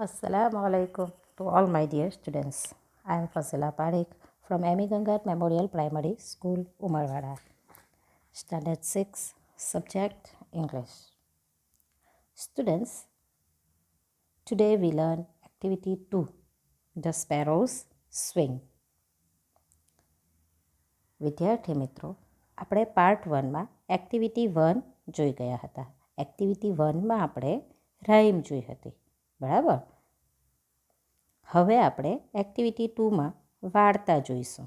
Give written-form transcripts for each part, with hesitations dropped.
Assalamu alaikum to all my dear students. I am Fazila Parekh from Amy Gangar Memorial Primary School, Umarwada. Standard 6, Subject English. Students, today we learn Activity 2, The Sparrows Swing. વિદ્યાર્થી મિત્રો, આપણે part 1માં activity 1 જોઈ ગયા હતા. Activity 1માં આપણે rhyme જોઈ હતી, બરાબર. હવે આપણે એક્ટિવિટી 2માં વાર્તા જોઈશું.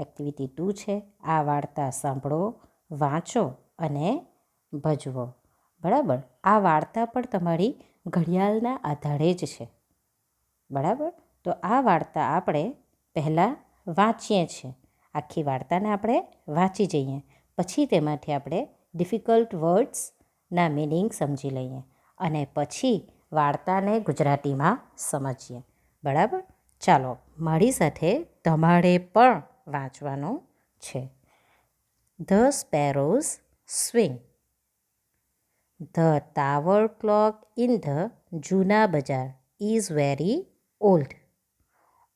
એક્ટિવિટી 2 છે, આ વાર્તા સાંભળો, વાંચો અને ભજવો, બરાબર. આ વાર્તા પણ તમારી ઘડિયાળના આધારે જ છે, બરાબર. તો આ વાર્તા આપણે પહેલાં વાંચીએ છીએ. આખી વાર્તાને આપણે વાંચી જઈએ, પછી તેમાંથી આપણે ડિફિકલ્ટ વર્ડ્સના મિનિંગ સમજી લઈએ અને પછી વાર્તાને ગુજરાતીમાં સમજીએ, બરાબર. ચાલો મારી સાથે તમારે પણ વાંચવાનું છે. The sparrows swing. The tower clock in the જૂના બજાર is very old.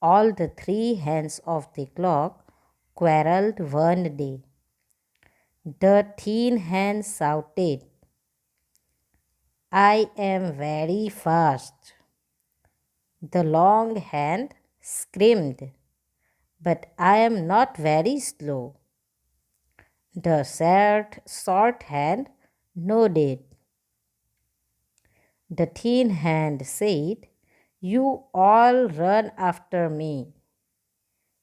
All the three hands of the clock quarrelled one day. The thin hand shouted, I am very fast. The long hand screamed, but I am not very slow. The short hand nodded. The thin hand said, You all run after me.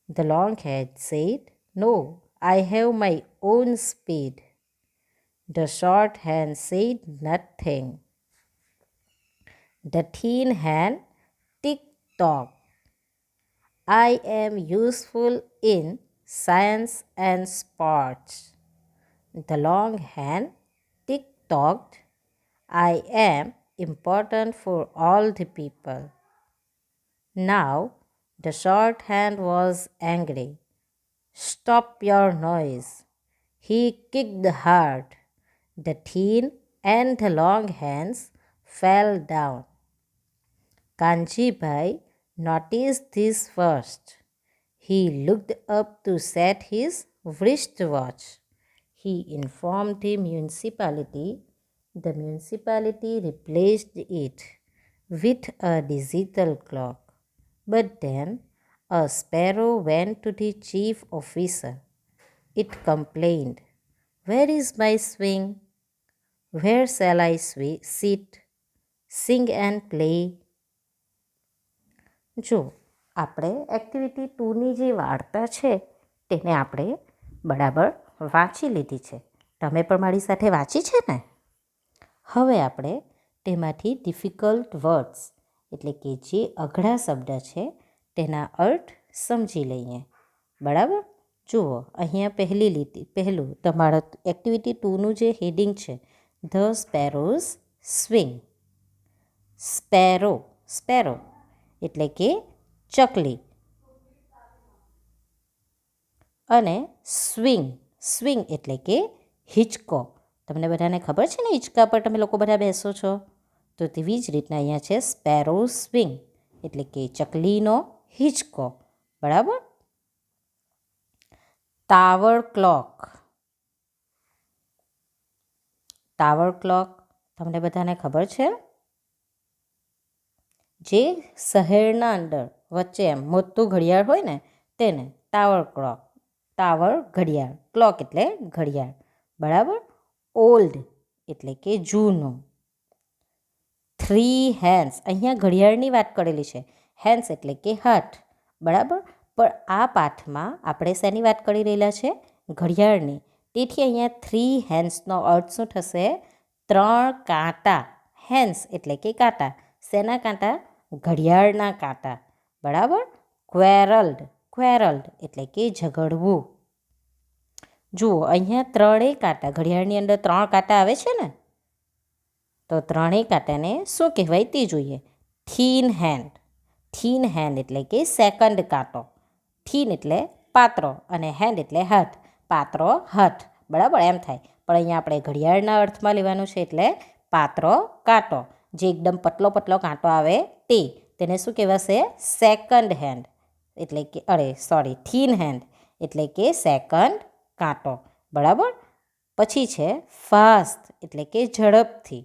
The long hand said, No, I have my own speed. The short hand said nothing. The thin hand tick-tock. I am useful in science and sports. The long hand tick-tocked. I am important for all the people. Now the short hand was angry. Stop your noise. He kicked hard. The thin and the long hands fell down. Kanji Bhai noticed this first. He looked up to set his wristwatch. He informed the municipality. The municipality replaced it with a digital clock. But then a sparrow went to the chief officer. It complained, Where is my swing? Where shall I sit, sing and play? જો આપણે activity 2ની જે વાર્તા છે તેને આપણે બરાબર વાંચી લીધી છે. તમે પણ મારી સાથે વાંચી છે ને? હવે આપણે તેમાંથી ડિફિકલ્ટ વર્ડ્સ એટલે કે જે અઘરા શબ્દ છે તેના અર્થ સમજી લઈએ, બરાબર. જુઓ અહીંયા પહેલું તમારા એક્ટિવિટી 2નું જે હેડિંગ છે, ધ સ્પેરોઝ સ્વિંગ. સ્પેરો એટલે કે ચકલી અને સ્વિંગ એટલે કે હિંચકો. તમને બધાને ખબર છે ને હિંચકા પર તમે લોકો બધા બેસો છો, તો તેવી જ રીતના અહીંયા છે સ્પેરો સ્વિંગ એટલે કે ચકલીનો હિંચકો, બરાબર. ટાવર ક્લોક તમને બધાને ખબર છે, જે શહેરના અંદર વચ્ચે એમ મોટું ઘડિયાળ હોય ને તેને ટાવર ઘડિયાળ, ક્લોક એટલે ઘડિયાળ, બરાબર. ઓલ્ડ એટલે કે જૂનું. 3 hands, અહીંયા ઘડિયાળની વાત કરેલી છે, હેન્ડ્સ એટલે કે હાથ, બરાબર. પણ આ પાઠમાં આપણે શેની વાત કરી રહેલા છે? ઘડિયાળની. તેથી અહીંયા 3 handsનો અર્થ શું થશે? 3 કાંટા. હેન્ડ્સ એટલે કે કાંટા. શેના કાંટા? ઘડિયાળના કાંટા, બરાબર. ક્વેરલ્ડ એટલે કે ઝઘડવું. જુઓ અહીંયા 3 કાંટા, ઘડિયાળની અંદર 3 કાંટા આવે છે ને, તો 3 કાંટાને શું કહેવાય તે જોઈએ. થીન હેન્ડ એટલે કે સેકન્ડ કાંટો. થીન એટલે પાતળો અને હેન્ડ એટલે હાથ, પાતળો હાથ, બરાબર એમ થાય. પણ અહીંયા આપણે ઘડિયાળના અર્થમાં લેવાનું છે એટલે પાતળો કાંટો, જે એકદમ પતલો કાંટો આવે તે. તેને શું કહેવાશે? સેકન્ડ હેન્ડ, એટલે કે થીન હેન્ડ એટલે કે સેકન્ડ કાંટો. બરાબર. પછી છે ફાસ્ટ એટલે કે ઝડપથી.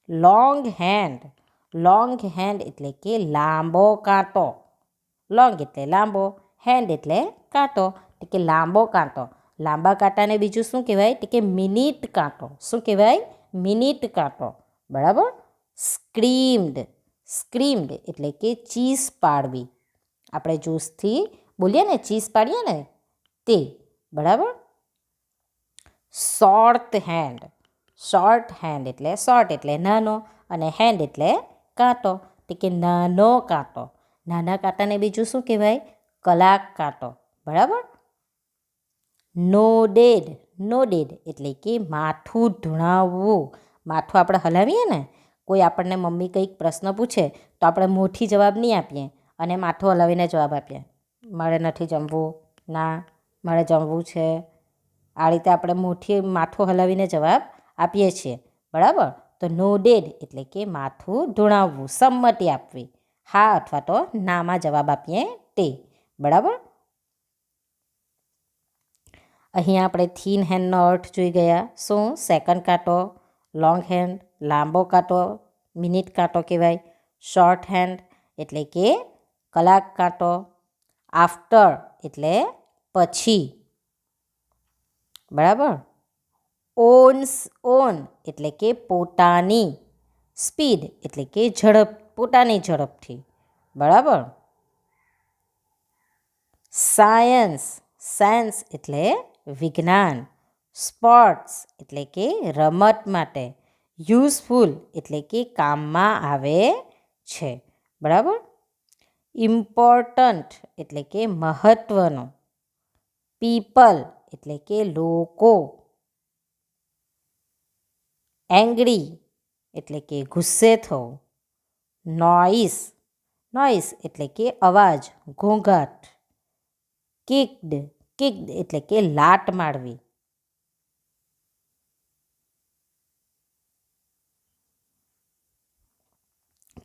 લોંગ હેન્ડ એટલે કે લાંબો કાંટો. લોંગ એટલે લાંબો, હેન્ડ એટલે કાંટો, એટલે કે લાંબો કાંટો. લાંબા કાંટાને બીજું શું કહેવાય? એટલે કે મિનિટ કાંટો. શું કહેવાય? મિનિટ કાંટો. બરાબર. સ્ક્રીમ્ડ એટલે કે ચીસ પાડવી. આપણે જ્યુસથી બોલીએ ને, ચીસ પાડીએ ને તે. બરાબર. શોર્ટ હેન્ડ એટલે નાનો, અને હેન્ડ એટલે કાંટો, એટલે કે નાનો કાંટો. નાના કાંટાને બીજું શું કહેવાય? કલાક કાંટો. બરાબર. નોડેડ એટલે કે માથું ધુણાવવું. માથું આપણે હલાવીએ ને, કોઈ આપણને મમ્મી કંઈક પ્રશ્ન પૂછે તો આપણે મોઢી જવાબ નહીં આપીએ અને માથું હલાવીને જવાબ આપીએ. મારે નથી જમવું, ના મારે જમવું છે. આ રીતે આપણે માથું હલાવીને જવાબ આપીએ છીએ. બરાબર. તો નોડેડ એટલે કે માથું ધુણાવવું, સંમતિ આપવી. હા અથવા તો નામાં જવાબ આપીએ તે. બરાબર. અહીંયા આપણે થીન હેન્ડનો અર્થ જોઈ ગયા. શું? સેકન્ડ કાંટો, લોંગ હેન્ડ લાંબો કાંટો, મિનિટ કાંટો કહેવાય. શોર્ટ હેન્ડ એટલે કે કલાક કાંટો. આફ્ટર એટલે પછી. બરાબર. ઓન એટલે કે પોતાની. સ્પીડ એટલે કે ઝડપ, પોતાની ઝડપથી. બરાબર. સાયન્સ એટલે વિજ્ઞાન. સ્પોર્ટ્સ એટલે કે રમત માટે. યુઝફુલ એટલે કે કામમાં આવે છે. બરાબર. ઇમ્પોર્ટન્ટ એટલે કે મહત્ત્વનો. પીપલ એટલે કે લોકો. એંગ્રી એટલે કે ગુસ્સે થવું. નોઇસ એટલે કે અવાજ, ઘોંઘાટ. કિક્ડ એટલે કે લાત મારવી.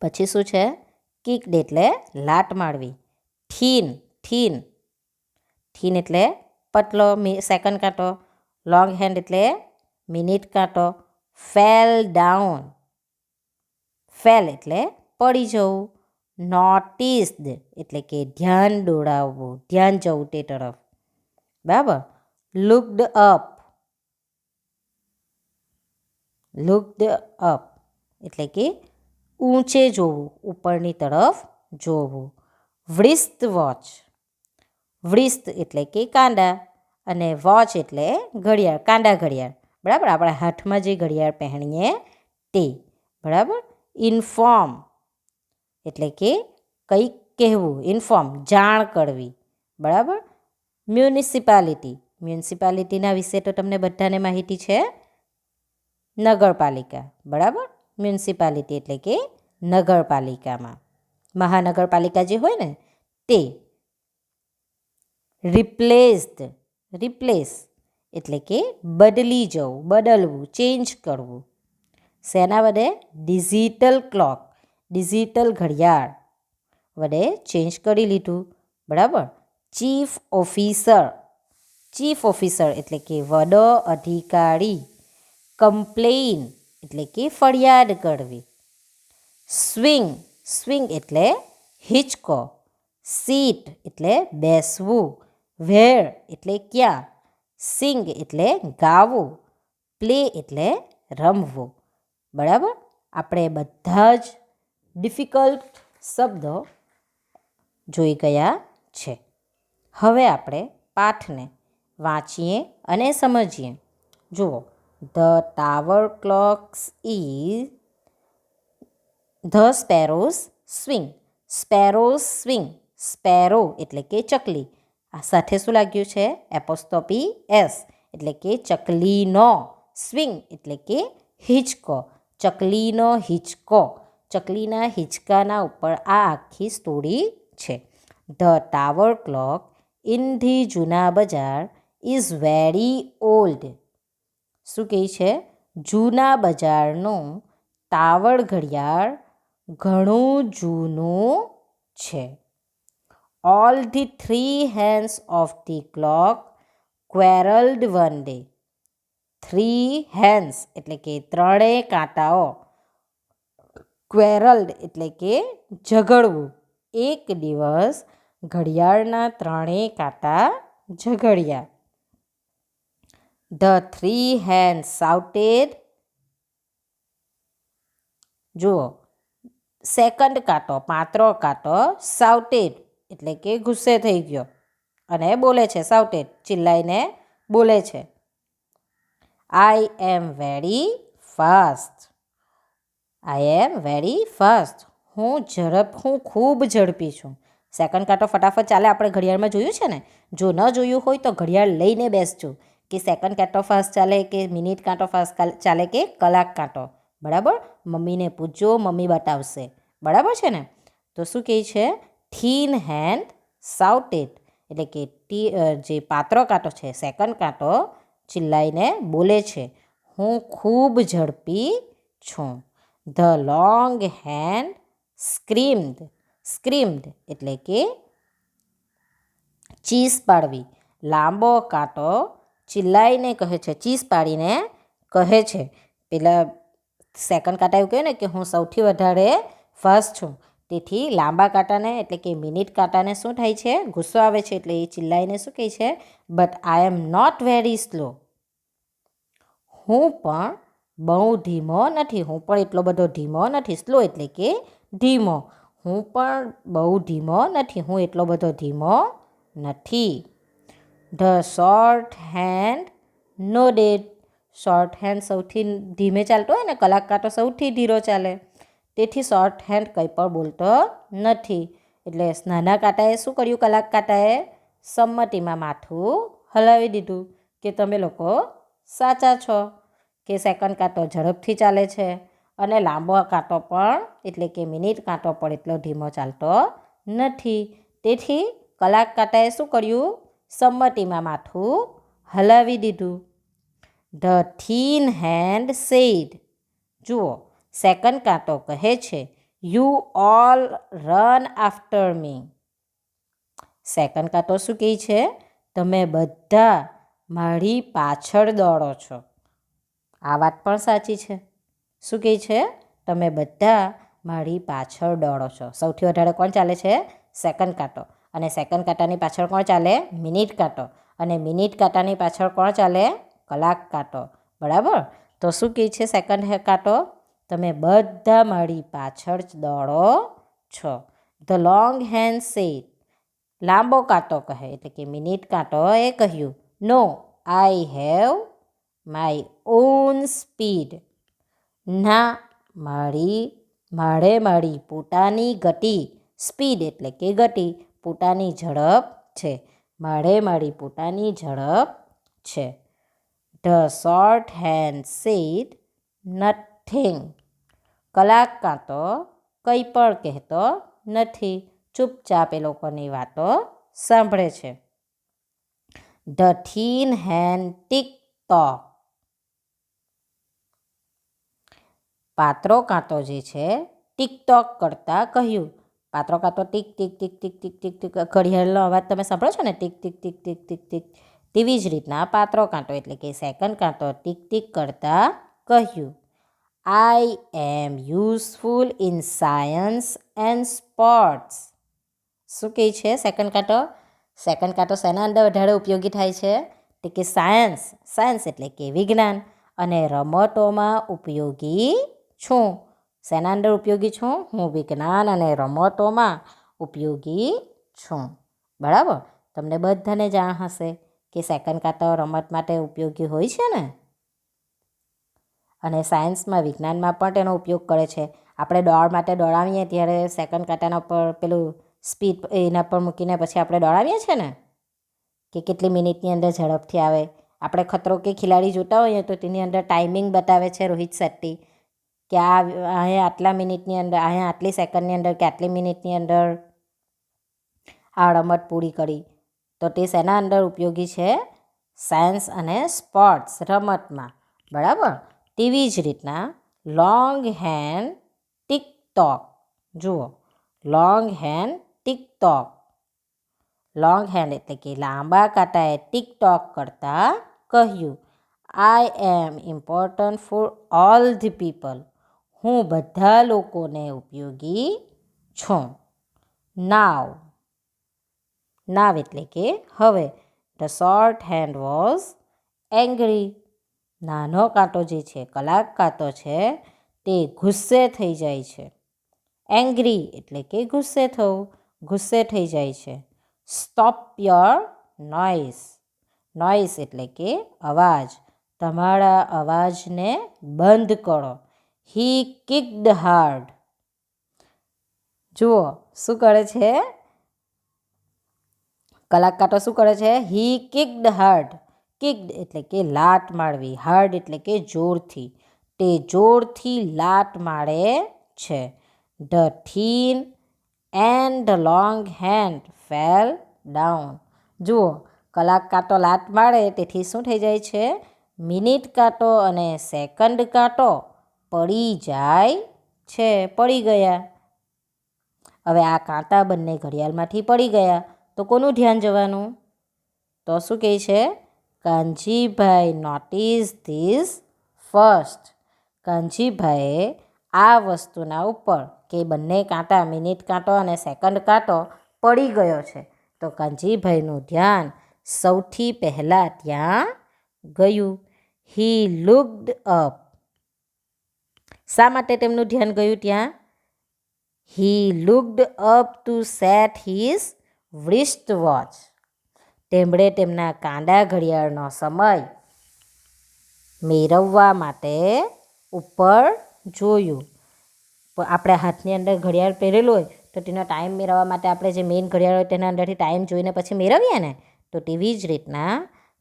પછી શું છે? કિક્ડ એટલે લાત મારવી. થીન એટલે પતલો, સેકન્ડ કાંટો. લોંગ હેન્ડ એટલે મિનિટ કાંટો. ફેલ એટલે પડી જવું. નોટિસ્ડ એટલે કે ધ્યાન દોડાવવું, ધ્યાન જવું તે તરફ. બરાબર. લુક્ડ અપ એટલે કે ઊંચે જોવું, ઉપરની તરફ જોવું. વ્રિસ્ટ એટલે કે કાંડા, અને વોચ એટલે ઘડિયાળ, કાંડા ઘડિયાળ. બરાબર. આપણા હાથમાં જે ઘડિયાળ પહેરીએ તે. બરાબર. ઇન્ફોર્મ એટલે કે કંઈક કહેવું. ઇન્ફોર્મ જાણ કરવી. બરાબર. મ્યુનિસિપાલિટીના વિશે તો તમને બધાને માહિતી છે. નગરપાલિકા. બરાબર. મ્યુનિસિપાલિટી એટલે કે નગરપાલિકામાં, મહાનગરપાલિકા જે હોય ને તે. રિપ્લેસ એટલે કે બદલી જવું, બદલવું, ચેન્જ કરવું. શેના વડે? ડિજિટલ ઘડિયાળ વડે ચેન્જ કરી લીધું. બરાબર. ચીફ ઓફિસર એટલે કે વડો અધિકારી. કમ્પ્લેઇન એટલે કે ફરિયાદ કરવી. સ્વિંગ એટલે હિંચકો. સીટ એટલે બેસવું. વેર એટલે ક્યાં. સિંગ એટલે ગાવું. પ્લે એટલે રમવું. બરાબર. આપણે બધા જ ડિફિકલ્ટ શબ્દો જોઈ ગયા છે. હવે આપણે પાઠને વાંચીએ અને સમજીએ. જુઓ. The tower clocks is the sparrows swing. Sparrow એટલે કે ચકલી. આ સાથે શું લાગ્યું છે? એપોસ્ટ્રોફી એસ એટલે કે ચકલીનો. સ્વિંગ એટલે કે હિંચકો. ચકલીનો હિંચકો. ચકલીના હિંચકાના ઉપર આ આખી સ્ટોરી છે. The tower clock in the જૂના બજાર ઇઝ વેરી ઓલ્ડ. શું કહે છે? જૂના બજારનું ટાવર ઘડિયાળ ઘણું જૂનું છે. All the three hands of the clock quarreled one day. Three hands એટલે કે ત્રણેય કાંટાઓ, ક્વેરલ્ડ એટલે કે ઝઘડવું. એક દિવસ ઘડિયાળના ત્રણેય કાંટા ઝઘડ્યા. The three hands shouted. જુઓ, સેકન્ડ કાંટો, પાંચરો કાંટો shouted એટલે કે ગુસ્સે થઈ ગયો અને બોલે છે, shouted ચિલ્લાઈને બોલે છે. I am very fast. I am very fast. હું ખૂબ ઝડપી છું. સેકન્ડ કાંટો ફટાફટ ચાલે, આપણે ઘડિયાળમાં જોયું છે ને. જો ન જોયું હોય તો ઘડિયાળ લઈને બેસજો કે સેકન્ડ કાંટો ફાસ્ટ ચાલે કે મિનિટ કાંટો ફાસ્ટ ચાલે કે કલાક કાંટો. બરાબર, મમ્મીને પૂછજો, મમ્મી બતાવશે. બરાબર છે ને. તો શું કહે છે? થીન હેન્ડ શાઉટેડ એટલે કે જે પાતળો કાંટો છે, સેકન્ડ કાંટો ચિલ્લાઈને બોલે છે, હું ખૂબ ઝડપી છું. ધ લોંગ હેન્ડ સ્ક્રીમ્ડ એટલે કે ચીસ પાડવી. લાંબો કાંટો ચિલ્લાઈને કહે છે, ચીસ પાડીને કહે છે. પેલા સેકન્ડ કાંટા એવું કહે ને કે હું સૌથી વધારે ફાસ્ટ છું. તેથી લાંબા કાંટાને એટલે કે મિનિટ કાંટાને શું થાય છે? ગુસ્સો આવે છે. એટલે એ ચિલ્લાઈને શું કહે છે? But I am not very slow. હું પણ બહુ ધીમો નથી. હું પણ એટલો બધો ધીમો નથી. સ્લો એટલે કે ધીમો. હું પણ બહુ ધીમો નથી. હું એટલો બધો ધીમો નથી. The short hand nodded. Short hand સૌથી ધીમે ચાલતો હોય ને, કલાક કાંટો સૌથી ધીરો ચાલે. તેથી શોર્ટ હેન્ડ કંઈ પણ બોલતો નથી. એટલે નાના કાંટાએ શું કર્યું? કલાક કાંટાએ સંમતિમાં માથું હલાવી દીધું કે તમે લોકો સાચા છો, કે સેકન્ડ કાંટો ઝડપથી ચાલે છે અને લાંબો કાંટો પણ એટલે કે મિનિટ કાંટો પણ એટલો ધીમો ચાલતો નથી. તેથી કલાક કાંટાએ શું કર્યું? સંમતિમાં માથું હલાવી દીધું. The thin hand said. જુઓ, સેકન્ડ કાંટો કહે છે, you all run after me. Second કાંટો શું કહે છે? તમે બધા મારી પાછળ દોડો છો. આ વાત પણ સાચી છે. શું કહે છે? તમે બધા મારી પાછળ દોડો છો. સૌથી વધારે કોણ ચાલે છે? સેકન્ડ કાંટો. અને સેકન્ડ કાંટાની પાછળ કોણ ચાલે? મિનિટ કાંટો. અને મિનિટ કાંટાની પાછળ કોણ ચાલે? કલાક કાંટો. બરાબર. તો શું કહે છે સેકન્ડ કાંટો? તમે બધા મારી પાછળ જ દોડો છો. The long hand said. લાંબો કાંટો કહે એટલે કે મિનિટ કાંટો એ કહ્યું, no I have my own speed. ના, મારી પોતાની ગતિ. સ્પીડ એટલે કે ગતિ, પોતાની ઝડપ છે. મારી પોતાની ઝડપ છે. The short hand said nothing. કલાક કાંટો કંઈ પણ કહેતો નથી, ચૂપચાપ એ લોકોની વાતો સાંભળે છે. The thin hand tick tock. પાતળો કાંટો જે છે ટીકટોક કરતાં કહ્યું. પાતળો કાંટો tick tick tick tick tick tick tick ઘડિયાળનો અવાજ તમે સાંભળો છો ને, tick tick tick tick tick tick. તેવી જ રીતના પાતળો કાંટો એટલે કે સેકન્ડ કાંટો ટીક ટીક કરતાં કહ્યું, I am useful in science and sports. શું કહે છે સેકન્ડ કાંટો? સેકન્ડ કાંટો શેના અંદર વધારે ઉપયોગી થાય છે? તો કે સાયન્સ એટલે કે વિજ્ઞાન અને રમતોમાં ઉપયોગી છું. શેના અંદર ઉપયોગી છું? હું વિજ્ઞાન અને રમતોમાં ઉપયોગી છું. બરાબર. તમને બધાને જાણ હશે કે સેકન્ડ કાંટો રમત માટે ઉપયોગી હોય છે ને. અને સાયન્સમાં, વિજ્ઞાનમાં પણ તેનો ઉપયોગ કરે છે. આપણે દોડ માટે દોડાવીએ ત્યારે સેકન્ડ કાંટાના ઉપર પેલું સ્પીડ એના પર મૂકીને પછી આપણે દોડાવીએ છીએ ને કે કેટલી મિનિટની અંદર ઝડપથી આવે. આપણે ખતરો કે ખિલાડી જોતા હોઈએ તો તેની અંદર ટાઈમિંગ બતાવે છે રોહિત શેટ્ટી કે અહીંયા આટલા મિનિટની અંદર, અહીંયા આટલી સેકન્ડની અંદર કે આટલી મિનિટની અંદર આ રમત પૂરી કરી. તો તે શેના અંદર ઉપયોગી છે? સાયન્સ અને સ્પોર્ટ્સ, રમતમાં. બરાબર. તેવી જ રીતના લોંગ હેન્ડ ટીક ટોક. જુઓ, long hand tick tock. Long hand એટલે કે લાંબા કાંટાએ ટિક-ટોક કરતા કહ્યું, I am important for all the people. હું બધા લોકોને ઉપયોગી છું. નાવ. નાવ એટલે કે હવે. The short hand was angry. નાનો કાંટો જે છે, કલાક કાંટો છે, તે ગુસ્સે થઈ જાય છે. એંગ્રી એટલે કે ગુસ્સે થવું, ગુસ્સે થઈ જાય છે. Stop your noise. નોઇસ એટલે કે અવાજ. તમારા અવાજને બંધ કરો. હી કિક્ડ હાર્ડ. જુઓ શું કરે છે? કલાક કાંટો શું કરે છે? હી કિક્ડ હાર્ડ. કિક્ડ એટલે કે લાત મારવી, હાર્ડ એટલે કે જોરથી. તે જોરથી લાત મારે છે. The thin and the long hand fell down. જુઓ, કલાક કાંટો લાત મારે તેથી શું થઈ જાય છે? મિનિટ કાંટો અને સેકન્ડ કાંટો પડી જાય છે, પડી ગયા. હવે આ કાંટા બંને ઘડિયાળમાંથી પડી ગયા તો કોનું ધ્યાન જવાનું? તો શું કહે છે? Kanjibhai notice this first. કાનજીભાઈએ આ વસ્તુના ઉપર કે બંને કાંટા, મિનિટ કાંટો અને સેકન્ડ કાંટો પડી ગયો છે, તો કાનજીભાઈનું ધ્યાન સૌથી પહેલાં ત્યાં ગયું. He looked up. શા માટે તેમનું ધ્યાન ગયું ત્યાં? He looked up to set his wrist watch. તેમણે તેમના કાંડા ઘડિયાળનો સમય મેળવવા માટે ઉપર જોયું. આપણે હાથની અંદર ઘડિયાળ પહેરેલું હોય તો તેનો ટાઈમ મેળવવા માટે આપણે જે મેઇન ઘડિયાળ હોય તેના અંદરથી ટાઈમ જોઈને પછી મેળવીએ ને, તો તેવી જ રીતના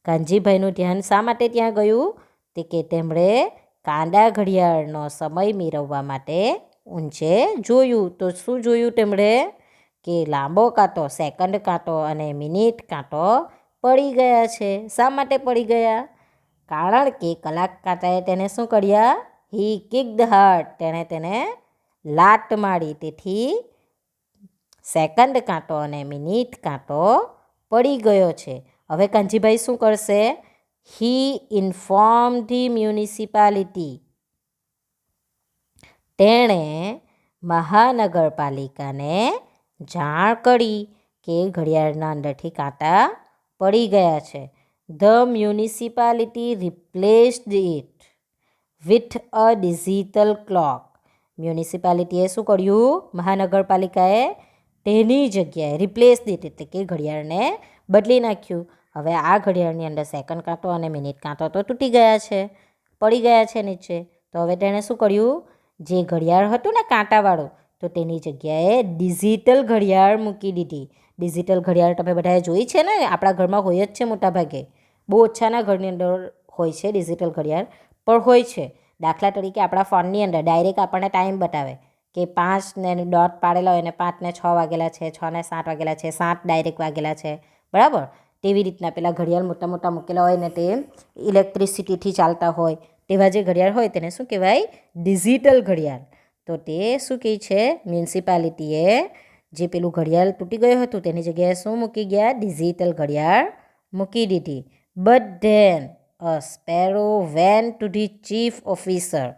કાનજીભાઈનું ધ્યાન શા માટે ત્યાં ગયું? તે કે તેમણે કાંડા ઘડિયાળનો સમય મેળવવા માટે ઊંચે જોયું. તો શું જોયું તેમણે? કે લાંબો કાંટો, સેકન્ડ કાંટો અને મિનિટ કાંટો પડી ગયા છે. શા માટે પડી ગયા? કારણ કે કલાક કાંટાએ તેને શું કર્યા? હી કિક્ડ હાર્ડ. તેણે તેને લાત મારી. તેથી સેકન્ડ કાંટો અને મિનિટ કાંટો પડી ગયો છે. હવે કાનજીભાઈ શું કરશે? હી ઇન્ફોર્મ ધી મ્યુનિસિપાલિટી. તેણે મહાનગરપાલિકાને જાણ કરી કે ઘડિયાળના અંદરથી કાંટા પડી ગયા છે. The municipality replaced it with a digital clock. મ્યુનિસિપાલિટીએ શું કર્યું? મહાનગરપાલિકાએ તેની જગ્યાએ રિપ્લેસ્ડ ઇટ એટલે કે ઘડિયાળને બદલી નાખ્યું. હવે આ ઘડિયાળની અંદર સેકન્ડ કાંટો અને મિનિટ કાંટો તો તૂટી ગયા છે, પડી ગયા છે નીચે. તો હવે તેણે શું કર્યું? જે ઘડિયાળ હતું ને કાંટાવાળું, તો તેની જગ્યાએ ડિજિટલ ઘડિયાળ મૂકી દીધી. ડિજિટલ ઘડિયાળ તમે બધાએ જોઈ છે ને? આપણા ઘરમાં હોય જ છે મોટાભાગે. બહુ ઓછાના ઘરની અંદર હોય છે ડિજિટલ ઘડિયાળ, પણ હોય છે. દાખલા તરીકે આપણા ફોનની અંદર ડાયરેક્ટ આપણને ટાઈમ બતાવે કે 5 ને ડોટ પાડેલા હોય ને 5 ને 6 વાગેલા છે, 6 ને 7 વાગેલા છે, 7 ડાયરેક્ટ વાગેલા છે, બરાબર? તેવી રીતના પેલા ઘડિયાળ મોટા મોટા મૂકેલા હોય ને તે ઇલેક્ટ્રિસિટીથી ચાલતા હોય, તેવા જે ઘડિયાળ હોય તેને શું કહેવાય? ડિજિટલ ઘડિયાળ. તો તે શું કહે છે? મ્યુનિસિપાલિટીએ જે પેલું ઘડિયાળ તૂટી ગયું હતું તેની જગ્યાએ શું મૂકી ગયા? ડિજિટલ ઘડિયાળ મૂકી દીધી. But then a sparrow went to the chief officer.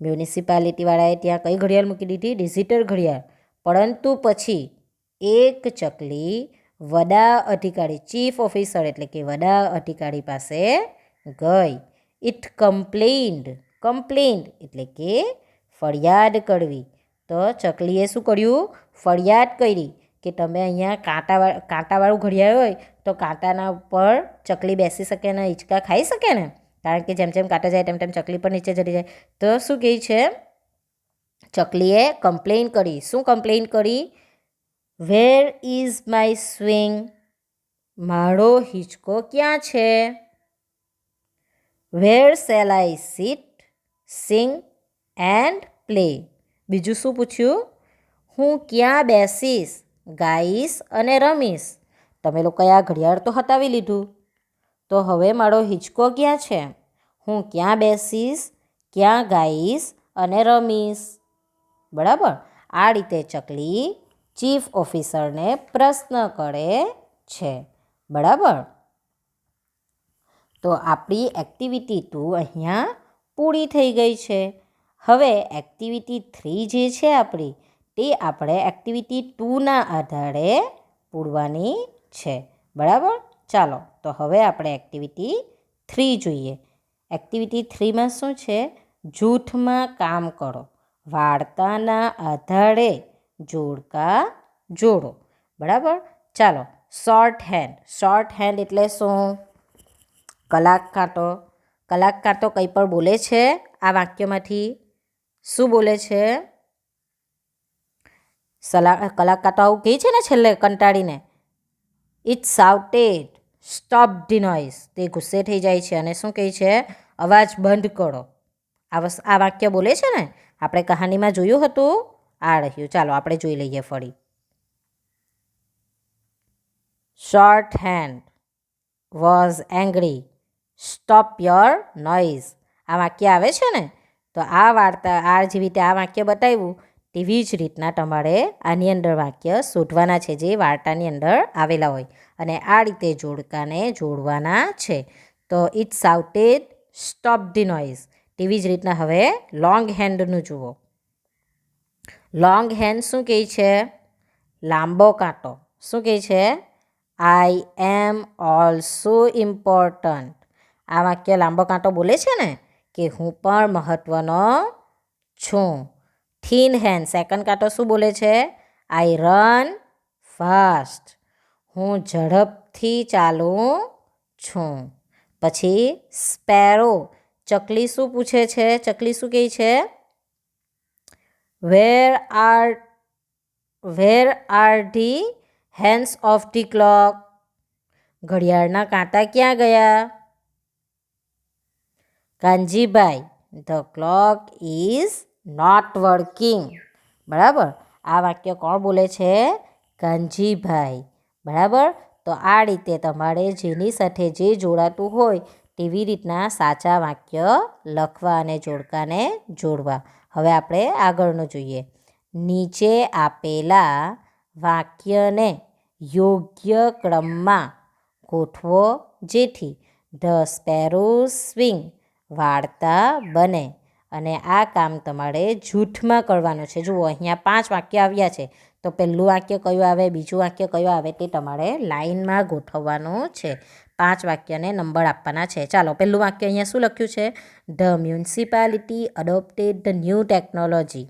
મ્યુનિસિપાલિટીવાળાએ ત્યાં કઈ ઘડિયાળ મૂકી દીધી? ડિજિટલ ઘડિયાળ. પરંતુ પછી એક ચકલી વડા અધિકારી, ચીફ ઓફિસર એટલે કે વડા અધિકારી પાસે ગઈ. ઇટ કમ્પ્લેન્ડ. કમ્પ્લેન્ડ એટલે કે ફરિયાદ કરવી. તો ચકલીએ શું કર્યું? ફરિયાદ કરી કે તમે અહીંયા કાંટાવાળું ઘડિયાળ હોય તો કાંટાના ઉપર ચકલી બેસી શકે ને હિંચકા ખાઈ શકે ને, કારણ કે જેમ જેમ કાંટા જાય તેમ તેમ ચકલી પણ નીચે ચડી જાય. તો શું કહે છે? ચકલીએ કમ્પ્લેન કરી. શું કમ્પ્લેન કરી? Where is my swing. મારો હિંચકો ક્યાં છે? Where shall I sit, sing and play. બીજું શું પૂછ્યું? હું ક્યાં બેસીશ, ગાઈશ અને રમીશ? તમે લોકોએ આ ઘડિયાળ તો હટાવી લીધું, તો હવે મારો હિંચકો ક્યાં છે? હું ક્યાં બેસીશ, ક્યાં ગાઈશ અને રમીશ? બરાબર? આ રીતે ચકલી ચીફ ઓફિસરને પ્રશ્ન કરે છે. બરાબર. તો આપણી એક્ટિવિટી 2 અહીંયા પૂરી થઈ ગઈ છે. હવે એક્ટિવિટી 3 જે છે આપણી, તે આપણે એક્ટિવિટી 2ના આધારે પૂરવાની છે. બરાબર. ચાલો તો હવે આપણે એક્ટિવિટી 3 જોઈએ. એક્ટિવિટી 3માં શું છે? જૂથમાં કામ કરો, વાર્તાના આધારે જોડકા જોડો. બરાબર. ચાલો. શોર્ટ હેન્ડ એટલે શું? કલાક કાંટો. કલાક કાંટો કંઈ પણ બોલે છે આ વાક્યમાંથી? શું બોલે છે? કલાક કાંટો આવું કહે છે ને છેલ્લે કંટાળીને, it shouted stop the noise. તે ગુસ્સે થઈ જાય છે અને શું કહે છે? અવાજ બંધ કરો. આ વાક્ય બોલે છે ને, આપણે કહાનીમાં જોયું હતું. આ રહ્યું. ચાલો આપણે જોઈ લઈએ ફરી. Short hand was angry, stop your noise. આ વાક્ય આવે છે ને, તો આ વાર્તા આ જેવી રીતે આ વાક્ય બતાવ્યું તેવી જ રીતના તમારે આની અંદર વાક્ય શોધવાના છે જે વાર્તાની અંદર આવેલા હોય, અને આ રીતે જોડકાને જોડવાના છે. તો it shouted stop the noise. તેવી જ રીતના હવે લોંગ હેન્ડનું જુઓ. લોંગ હેન્ડ શું કહે છે? લાંબો કાંટો. શું કહે છે? આઈ એમ ઓલ્સો ઇમ્પોર્ટન્ટ. આ વાક્ય લાંબો કાંટો બોલે છે ને કે હું પણ મહત્ત્વનો છું. થીન હેન્ડ સેકન્ડ કાંટો શું બોલે છે? I run fast. હું ઝડપથી ચાલું છું. પછી સ્પેરો ચકલી શું પૂછે છે? ચકલી શું કહે છે? Where are the hands of the clock. ઘડિયાળના કાંટા ક્યાં ગયા? Kanjibhai, the clock is not working. બરાબર. આ વાક્ય કોણ બોલે છે? કાનજીભાઈ. બરાબર. તો આ રીતે તમારે જેની સાથે જે જોડાતું હોય તેવી રીતના સાચા વાક્ય લખવા અને જોડકાને જોડવા. હવે આપણે આગળનું જોઈએ. નીચે આપેલા વાક્યને યોગ્ય ક્રમમાં ગોઠવો જેથી ધ સ્પેરોઝ સ્વિંગ વાર્તા બને. અને આ કામ તમારે જૂથમાં કરવાનું છે. જુઓ અહીંયા 5 વાક્ય આવ્યા છે, તો પહેલું વાક્ય કયું આવે, બીજું વાક્ય કયું આવે તે તમારે લાઇનમાં ગોઠવવાનું છે. 5 વાક્યને નંબર આપવાના છે. ચાલો પહેલું વાક્ય અહીંયા શું લખ્યું છે? The municipality adopted the new technology.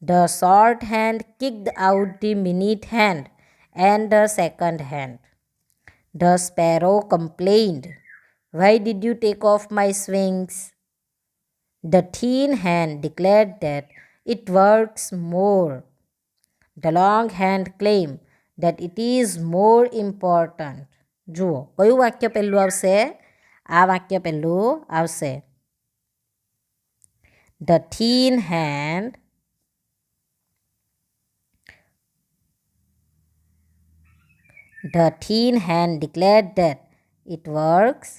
The short hand kicked out the minute hand and the second hand. The sparrow complained, why did you take off my swings? The thin hand declared that it works more. The long hand claimed that it is more important. જુઓ કયું વાક્ય પહેલું આવશે? આ વાક્ય પહેલું આવશે. The thin hand declared that it works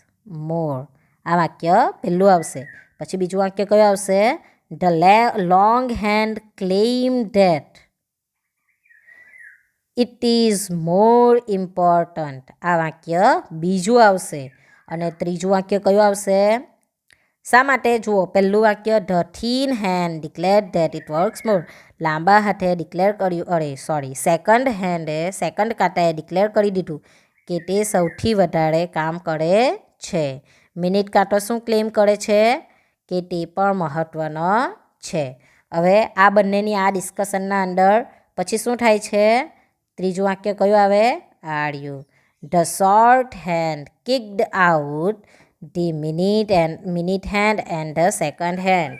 more. આ વાક્ય પહેલું આવશે. પછી બીજું વાક્ય કયું આવશે? The long hand claimed that it is more important. આ વાક્ય બીજું આવશે. અને ત્રીજું વાક્ય કયું આવશે? શા માટે? જુઓ પહેલું વાક્ય the thin hand declared that it works more. લાંબા હાથે ડિક્લેર કર્યું, સેકન્ડ કાંટાએ ડિક્લેર કરી દીધું કે તે સૌથી વધારે કામ કરે છે. મિનિટ કાંટો શું ક્લેમ કરે છે? કે તે પણ મહત્ત્વનો છે. હવે આ બંનેની આ ડિસ્કશનના અંદર પછી શું થાય છે? ત્રીજું વાક્ય કયું આવે? આર્યું. The short hand kicked out the minute hand and the second hand.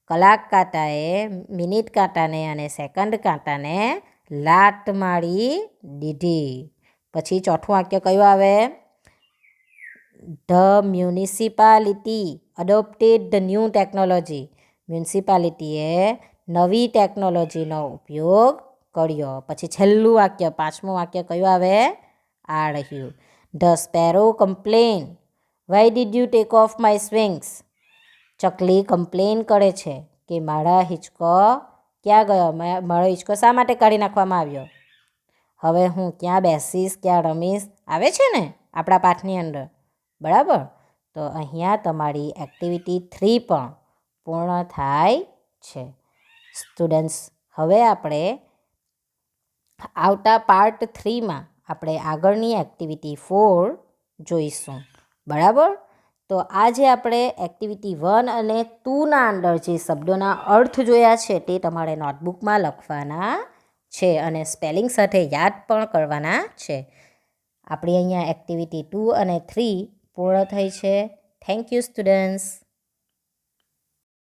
કલાક કાંટાએ મિનિટ કાંટાને અને સેકન્ડ કાંટાને લાત મારી દીધી. પછી ચોથું વાક્ય કયું આવે? The municipality adopted the new technology. મ્યુનિસિપાલિટીએ નવી ટેકનોલોજીનો ઉપયોગ કર્યો. પછી છેલ્લું વાક્ય, પાંચમું વાક્ય કયું આવે? આ રહ્યું. The sparrow complain, why did you take off my swings. ચકલી કમ્પ્લેન કરે છે કે મારા હિંચકો ક્યાં ગયો? મારો હિંચકો શા માટે કાઢી નાખવામાં આવ્યો? હવે હું ક્યાં બેસીશ, ક્યાં રમીશ આવે છે ને આપણા પાઠની અંદર, બરાબર? તો અહીંયા તમારી એક્ટિવિટી 3 પણ પૂર્ણ થાય છે. સ્ટુડન્ટ્સ, હવે આપણે આવતા પાર્ટ 3માં આપણે આગળની એક્ટિવિટી 4 જોઈશું, બરાબર? તો આજે આપણે એક્ટિવિટી 1 અને 2ના અંદર જે શબ્દોના અર્થ જોયા છે તે તમારે નોટબુકમાં લખવાના છે અને સ્પેલિંગ સાથે યાદ પણ કરવાના છે. આપણી અહીંયા એક્ટિવિટી 2 અને 3 પૂર્ણ થઈ છે. Thank you students.